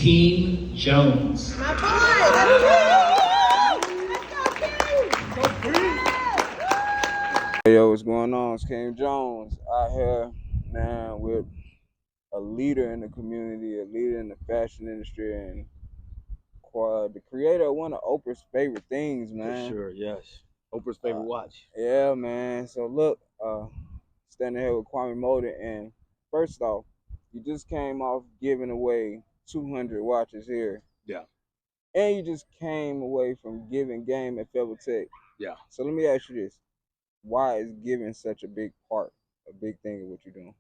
Keem Jones. My Hey, yo, what's going on? It's Keem Jones out here, man, with a leader in the community, a leader in the fashion industry, and the creator of one of Oprah's favorite things, man. For sure, yes. Oprah's favorite watch. Yeah, man. So look, standing here with KWAME Molden, and first off, you just came off giving away 200 watches here. Yeah. And you just came away from giving game at FAYETTEVILLE Tech. Yeah. So let me ask you this. Why is giving such a big part, a big thing of what you're doing?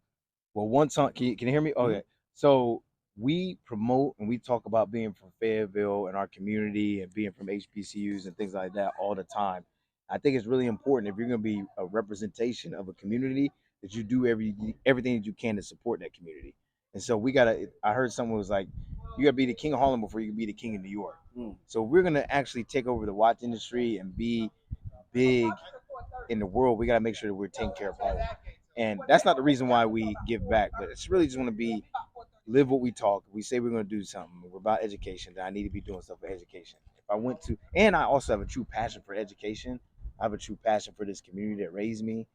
Well, one time, can you hear me? Okay. So we promote and we talk about being from Fayetteville and our community and being from HBCUs and things like that all the time. I think it's really important if you're going to be a representation of a community that you do everything that you can to support that community. And so I heard someone was like, you got to be the king of Harlem before you can be the king of New York. So we're going to actually take over the watch industry and be big in the world. We got to make sure that we're taking care of home. And that's not the reason why we give back, but it's really just want to live what we talk. We say we're going to do something. We're about education. That I need to be doing stuff for education. And I also have a true passion for education. I have a true passion for this community that raised me,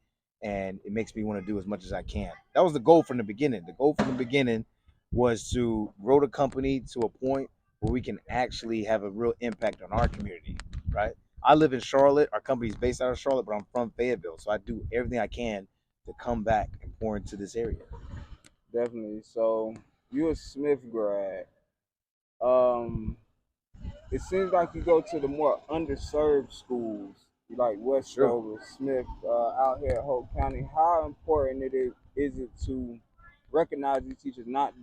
and it makes me want to do as much as I can. That was the goal from the beginning. The goal from the beginning was to grow the company to a point where we can actually have a real impact on our community, right? I live in Charlotte. Our company's based out of Charlotte, but I'm from Fayetteville, so I do everything I can to come back and pour into this area. Definitely. So you're a Smith grad. It seems like you go to the more underserved schools, like Westover, Smith, out here at Hope County. How important is it to recognize these teachers not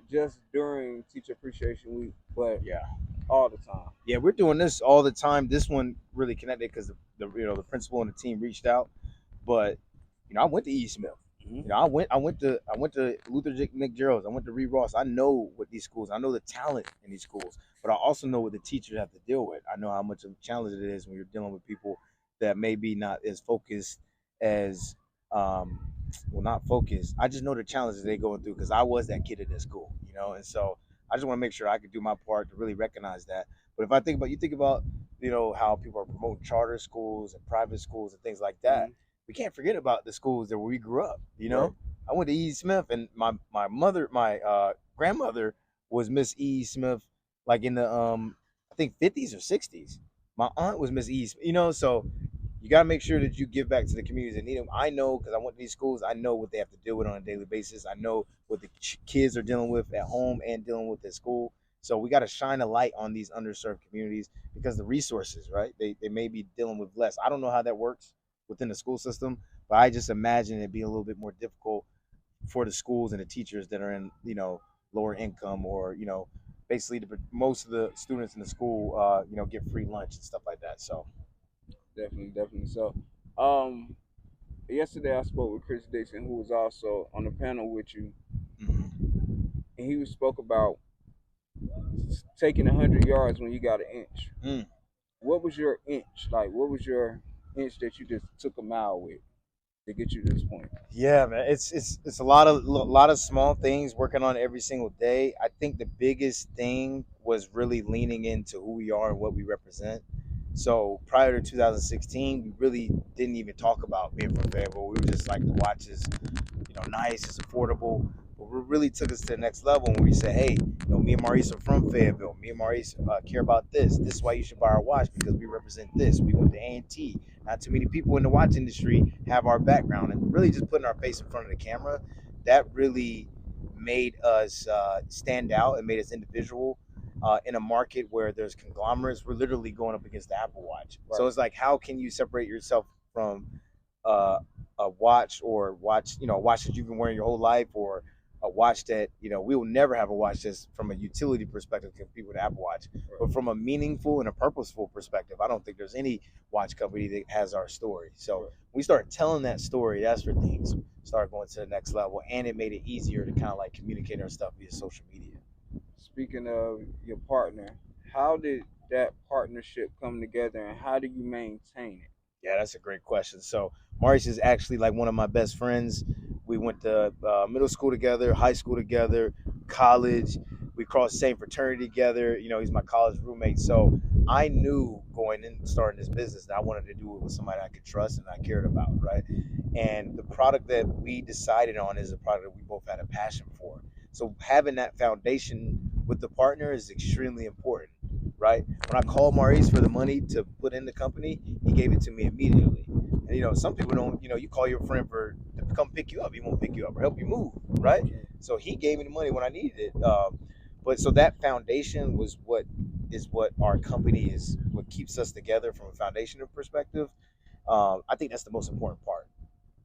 just during Teacher Appreciation Week, but all the time? Yeah, we're doing this all the time. This one really connected because the principal and the team reached out, but I went to E. Smith. I went to Luther McGerald's. I went to Reed Ross. I know what these schools. I know the talent in these schools, but I also know what the teachers have to deal with. I know how much of a challenge it is when you're dealing with people that maybe not as focused as not focused. I just know the challenges they going through because I was that kid at that school, and so I just want to make sure I could do my part to really recognize that. But if I think about how people are promoting charter schools and private schools and things like that. We can't forget about the schools that where we grew up. Right. I went to E. Smith, and my grandmother was Miss E. Smith, like in the I think 50s or 60s. My aunt was Miss E. So you got to make sure that you give back to the communities that need them. I know because I went to these schools. I know what they have to deal with on a daily basis. I know what the kids are dealing with at home and dealing with at school. So we got to shine a light on these underserved communities because the resources, right? They may be dealing with less. I don't know how that works within the school system, but I just imagine it being a little bit more difficult for the schools and the teachers that are in lower income or basically most of the students in the school get free lunch and stuff like that. So Definitely. So yesterday I spoke with Chris Dixon, who was also on the panel with you, and he spoke about taking 100 yards when you got an inch. What was your inch? Like, what was your inch that you just took a mile with to get you to this point? Yeah, man, it's a lot of small things working on every single day. I think the biggest thing was really leaning into who we are and what we represent. So prior to 2016, we really didn't even talk about being from Fayetteville. We were just like the watch is, nice, it's affordable. But what really took us to the next level when we said, hey, me and Maurice are from Fayetteville. Me and Maurice care about this. This is why you should buy our watch because we represent this. We went to A&T. Not too many people in the watch industry have our background, and really just putting our face in front of the camera, that really made us stand out and made us individual. In a market where there's conglomerates, we're literally going up against the Apple Watch. Right. So it's like, how can you separate yourself from a watch a watch that you've been wearing your whole life, or a watch that we will never have a watch that's from a utility perspective compete with Apple Watch, right. But from a meaningful and a purposeful perspective, I don't think there's any watch company that has our story. So right. We start telling that story. That's where things start going to the next level, and it made it easier to kind of like communicate our stuff via social media. Speaking of your partner, how did that partnership come together, and how do you maintain it? Yeah, that's a great question. So Maurice is actually like one of my best friends. We went to middle school together, high school together, college. We crossed the same fraternity together. You know, he's my college roommate. So I knew going in starting this business that I wanted to do it with somebody I could trust and I cared about, right? And the product that we decided on is a product that we both had a passion for. So having that foundation with the partner is extremely important, right? When I called Maurice for the money to put in the company, he gave it to me immediately. And you know, some people don't, you know, you call your friend for to come pick you up, he won't pick you up or help you move, right? So he gave me the money when I needed it. But so that foundation was what our company is, what keeps us together from a foundational perspective. I think that's the most important part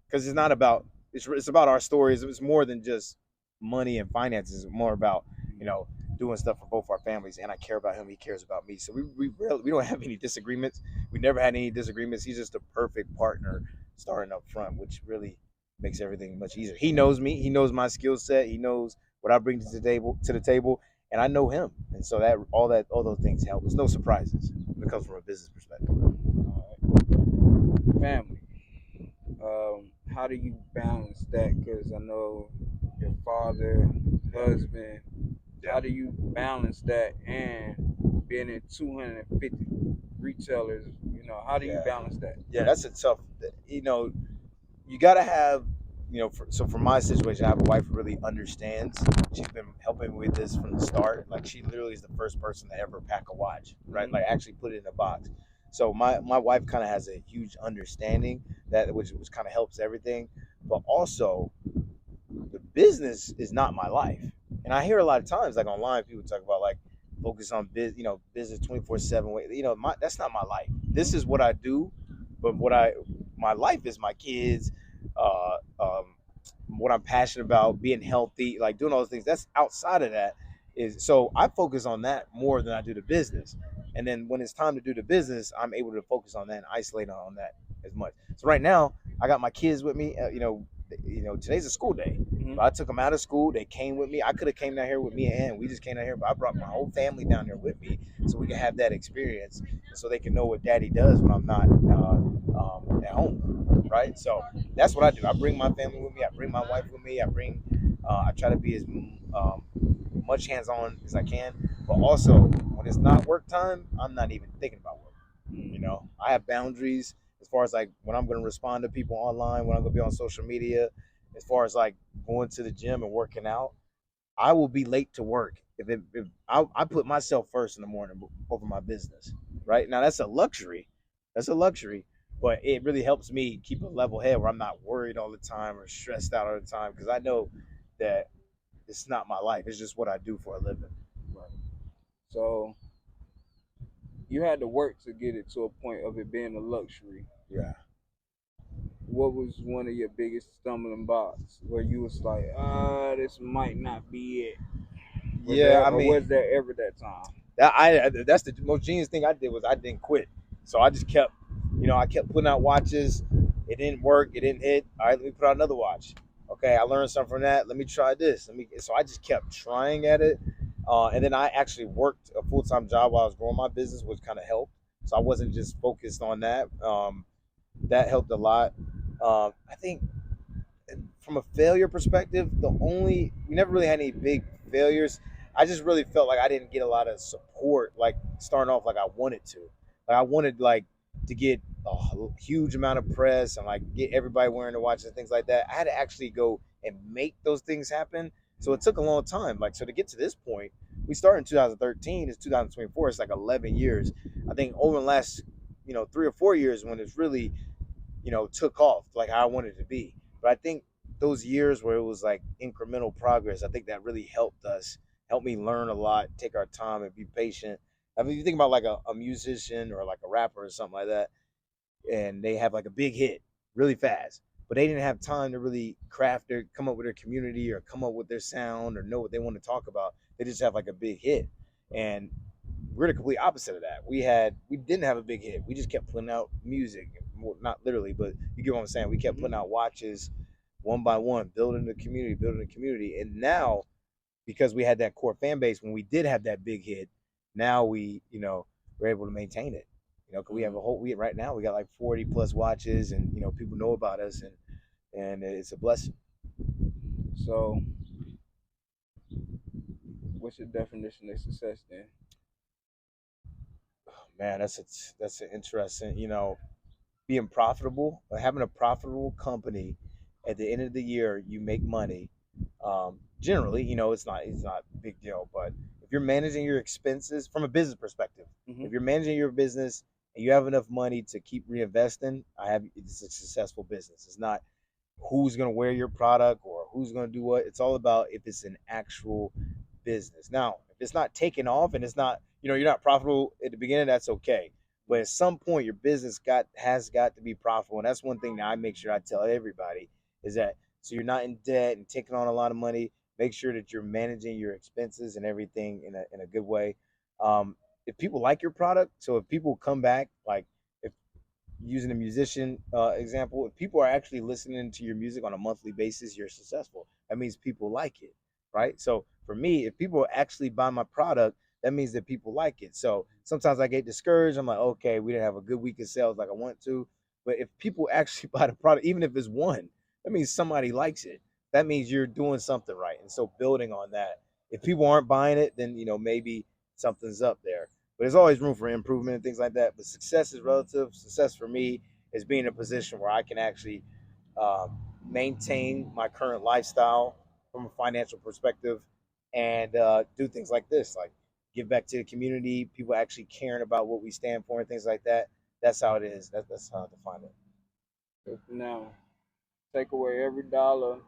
because it's not about it's about our stories. It's more than just money and finances. It's more about, you know, doing stuff for both our families, and I care about him. He cares about me. So we don't have any disagreements. We never had any disagreements. He's just a perfect partner starting up front, which really makes everything much easier. He knows me. He knows my skill set. He knows what I bring to the table, and I know him. And so all those things help. There's no surprises when it comes from a business perspective. Family. How do you balance that? Because I know your father, husband. How do you balance that and being in 250 retailers? You know, how do you balance that? Yeah, that's a tough. You know, you got to have, you know, so for my situation, I have a wife who really understands. She's been helping me with this from the start. Like, she literally is the first person to ever pack a watch, right? Mm-hmm. Like, actually put it in a box. So my wife kind of has a huge understanding that which kind of helps everything. But also, the business is not my life. And I hear a lot of times, like online, people talk about like focus on business 24/7. You know, that's not my life. This is what I do, but my life is my kids, uh, um, what I'm passionate about, being healthy, like doing all those things. That's outside of that. Is so I focus on that more than I do the business. And then when it's time to do the business, I'm able to focus on that and isolate on that as much. So right now, I got my kids with me. Today's a school day. But I took them out of school. They came with me. I could have came down here with me and Ann. We just came down here, but I brought my whole family down here with me so we can have that experience, so they can know what Daddy does when I'm not at home, right? So that's what I do. I bring my family with me. I bring my wife with me. I try to be as much hands-on as I can. But also, when it's not work time, I'm not even thinking about work. You know, I have boundaries as far as like when I'm going to respond to people online, when I'm going to be on social media, as far as like going to the gym and working out. I will be late to work if I put myself first in the morning over my business. Right now, that's a luxury. That's a luxury, but it really helps me keep a level head where I'm not worried all the time or stressed out all the time because I know that it's not my life. It's just what I do for a living. Right. So you had to work to get it to a point of it being a luxury. Yeah. What was one of your biggest stumbling blocks where you was like, this might not be it? Was there ever that time? That's the most genius thing I did was I didn't quit. So I just kept, I kept putting out watches. It didn't work. It didn't hit. All right, let me put out another watch. Okay, I learned something from that. Let me try this. So I just kept trying at it. And then I actually worked a full-time job while I was growing my business, which kind of helped. So I wasn't just focused on that. That helped a lot. I think from a failure perspective, we never really had any big failures. I just really felt like I didn't get a lot of support, like starting off like I wanted to. Like I wanted like to get a huge amount of press and like get everybody wearing the watches and things like that. I had to actually go and make those things happen. So it took a long time. Like, so to get to this point, we started in 2013, it's 2024, it's like 11 years. I think over the last, 3 or 4 years when it's really, took off like how I wanted it to be. But I think those years where it was like incremental progress, I think that really helped me learn a lot, take our time and be patient. I mean, if you think about like a musician or like a rapper or something like that, and they have like a big hit really fast, but they didn't have time to really come up with their community or come up with their sound or know what they want to talk about. They just have like a big hit. And we're the complete opposite of that. We didn't have a big hit. We just kept putting out music. Well, not literally, but you get what I'm saying. We kept putting out watches one by one, building the community. And now, because we had that core fan base, when we did have that big hit, now we're able to maintain it. Because we have right now we got like 40 plus watches, and people know about us, and it's a blessing. So what's your definition of success then? Man, that's an interesting, being profitable, having a profitable company. At the end of the year, you make money. Generally, it's not a big deal, but if you're managing your expenses from a business perspective, if you're managing your business and you have enough money to keep reinvesting, it's a successful business. It's not who's going to wear your product or who's going to do what. It's all about if it's an actual business. Now, if it's not taking off and it's not, you're not profitable at the beginning, that's okay. But at some point, your business has got to be profitable, and that's one thing that I make sure I tell everybody is that so you're not in debt and taking on a lot of money. Make sure that you're managing your expenses and everything in a good way. If people like your product, so if people come back, like if using a musician example, if people are actually listening to your music on a monthly basis, you're successful. That means people like it, right? So for me, if people actually buy my product, that means that people like it. So sometimes I get discouraged. I'm like, okay, we didn't have a good week of sales like I want to. But if people actually buy the product, even if it's one, that means somebody likes it. That means you're doing something right. And so building on that, if people aren't buying it, then maybe something's up there. But there's always room for improvement and things like that. But success is relative. Success for me is being in a position where I can actually maintain my current lifestyle from a financial perspective and do things like this, like give back to the community, people actually caring about what we stand for and things like that. That's how it is. That's how I define it. Now, take away every dollar,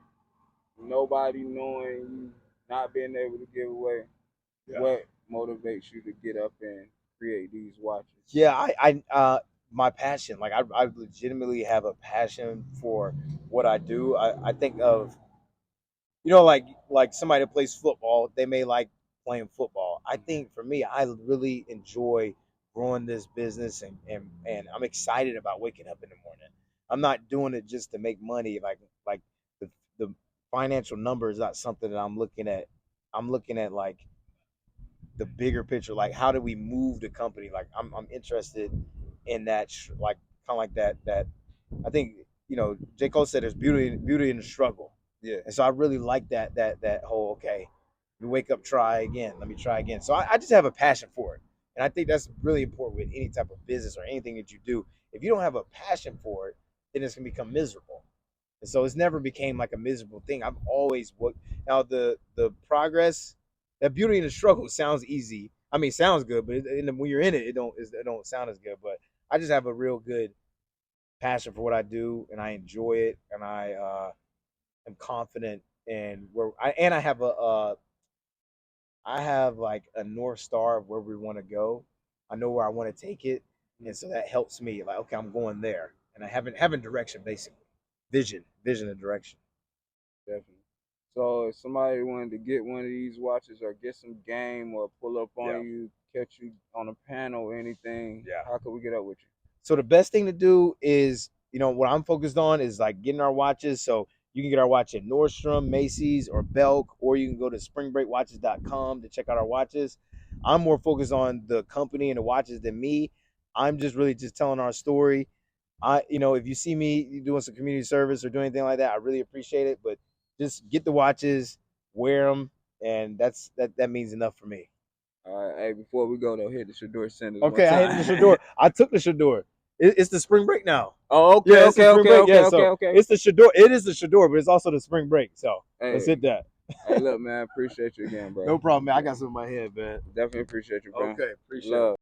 nobody knowing you, not being able to give away. Yeah. What motivates you to get up and create these watches? Yeah, my passion. Like I legitimately have a passion for what I do. I think of, like somebody that plays football, they may like playing football. I think for me, I really enjoy growing this business and I'm excited about waking up in the morning. I'm not doing it just to make money. Like the financial number is not something that I'm looking at. I'm looking at like the bigger picture, like how do we move the company? Like I'm interested in that, like kind of like that. I think J. Cole said there's beauty in the struggle. Yeah, and so I really like that whole okay, you wake up, try again. Let me try again. So I just have a passion for it, and I think that's really important with any type of business or anything that you do. If you don't have a passion for it, then it's gonna become miserable. And so it's never became like a miserable thing. I've always worked. Now the progress, that beauty in the struggle sounds easy. I mean, sounds good, but when you're in it, it don't sound as good. But I just have a real good passion for what I do, and I enjoy it, and I am confident in where I have like a North Star of where we want to go. I know where I want to take it, and so that helps me. Like, okay, I'm going there, and I having direction, basically, vision and direction. Definitely. So if somebody wanted to get one of these watches or get some game or pull up on you, catch you on a panel or anything, how can we get up with you? So the best thing to do is, what I'm focused on is like getting our watches. So you can get our watch at Nordstrom, Macy's, or Belk, or you can go to springbreakwatches.com to check out our watches. I'm more focused on the company and the watches than me. I'm just really just telling our story. If you see me doing some community service or doing anything like that, I really appreciate it. But just get the watches, wear them, and that means enough for me. All right. Hey, before we go though, hit the Shador Center. Okay, I hit the Shador. I took the Shador. It's the spring break now. Oh, okay, yeah, okay. It's the Shador. It is the Shador, but it's also the spring break. So let's hit that. Hey, look, man, appreciate you again, bro. No problem, man. I got something in my head, man. Definitely appreciate you, bro. Okay, appreciate it.